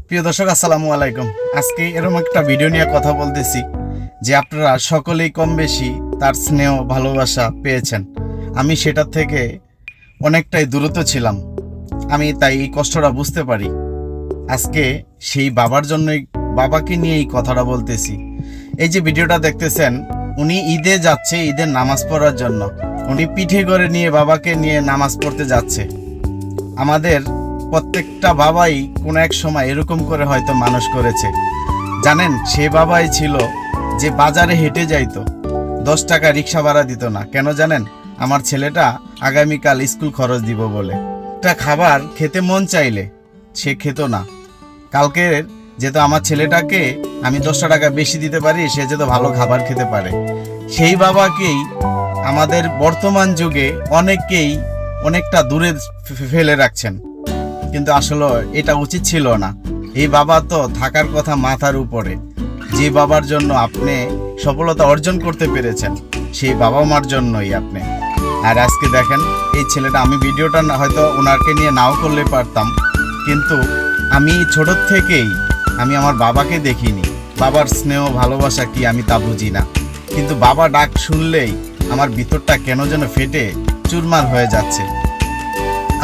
প্রিয় দর্শক, আসসালামু আলাইকুম। আজকে এরকম একটা ভিডিও নিয়ে কথা বলতেছি যে আপনারা সকলেই কম বেশি তার স্নেহ ভালোবাসা পেয়েছেন। আমি সেটার থেকে অনেকটাই দূরত্ব ছিলাম, আমি তাই এই কষ্টটা বুঝতে পারি। আজকে সেই বাবার জন্যই, বাবাকে নিয়ে এই কথাটা বলতেছি। এই যে ভিডিওটা দেখতেছেন, উনি ঈদে যাচ্ছে, ঈদের নামাজ পড়ার জন্য। উনি পিঠে করে নিয়ে বাবাকে নিয়ে নামাজ পড়তে যাচ্ছে। আমাদের প্রত্যেকটা বাবাই কোনো এক সময় এরকম করে হয়তো মানুষ করেছে। জানেন, সে বাবাই ছিল যে বাজারে হেঁটে যাইতো, 10 টাকা রিক্সা ভাড়া দিত না। কেন জানেন? আমার ছেলেটা আগামীকাল স্কুল খরচ দিব বলে। একটা খাবার খেতে মন চাইলে সে খেত না। কালকের যেহেতু আমার ছেলেটাকে আমি 10 টাকা বেশি দিতে পারি, সে যেহেতু ভালো খাবার খেতে পারে, সেই বাবাকেই আমাদের বর্তমান যুগে অনেকেই অনেকটা দূরে ফেলে রাখছেন। কিন্তু আসলে এটা উচিত ছিল না। এই বাবা তো থাকার কথা মাথার উপরে। যে বাবার জন্য আপনি সফলতা অর্জন করতে পেরেছেন, সেই বাবা মার জন্যই আপনি। আর আজকে দেখেন এই ছেলেটা, আমি ভিডিওটা হয়তো ওনাকে নিয়ে নাও করলে পারতাম, কিন্তু আমি ছোট থেকেই আমি আমার বাবাকে দেখিনি। বাবার স্নেহ ভালোবাসা কি আমি তা বুঝি না, কিন্তু বাবা ডাক শুনলেই আমার ভিতরটা কেন যেন ফেটে চুরমার হয়ে যাচ্ছে।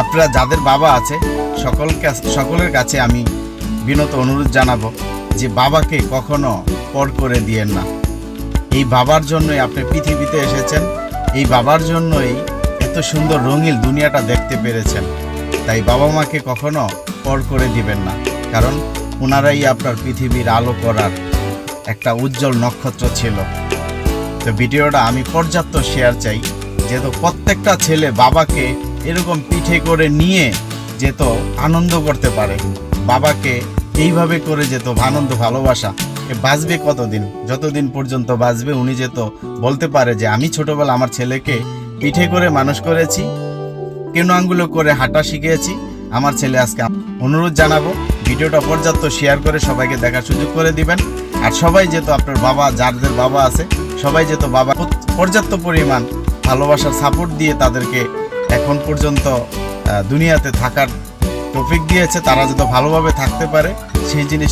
আপনারা যাদের বাবা আছে সকলের কাছে আমি বিনত অনুরোধ জানাবো যে বাবাকে কখনো পর করে দিয়েন না। এই বাবার জন্যই আপনি পৃথিবীতে এসেছেন, এই বাবার জন্যই এত সুন্দর রঙিন দুনিয়াটা দেখতে পেরেছেন। তাই বাবা মাকে কখনো পর করে দিবেন না, কারণ ওনারাই আপনার পৃথিবীর আলো করার একটা উজ্জ্বল নক্ষত্র ছিল। তো ভিডিওটা আমি পর্যাপ্ত শেয়ার চাই, যেহেতু প্রত্যেকটা ছেলে বাবাকে এরকম পিঠে করে নিয়ে যেত আনন্দ করতে পারে, বাবাকে এইভাবে করে যেত আনন্দ ভালোবাসা। বাঁচবে কতদিন? যতদিন পর্যন্ত বাঁচবে উনি যেত বলতে পারে যে আমি ছোটবেলা আমার ছেলেকে পিঠে করে মানুষ করেছি, কেন আঙ্গুলো করে হাঁটা শিখিয়েছি। আমার ছেলে আজকে অনুরোধ জানাবো ভিডিওটা পর্যাপ্ত শেয়ার করে সবাইকে দেখার সুযোগ করে দিবেন। আর সবাই যেত আপনার বাবা, যাদের বাবা আছে সবাই যেত বাবা পর্যাপ্ত পরিমাণ ভালোবাসার সাপোর্ট দিয়ে তাদেরকে এখন পর্যন্ত দুনিয়াতে থাকার তৌফিক দিয়েছে, তারা যত ভালোভাবে থাকতে পারে সেই জিনিস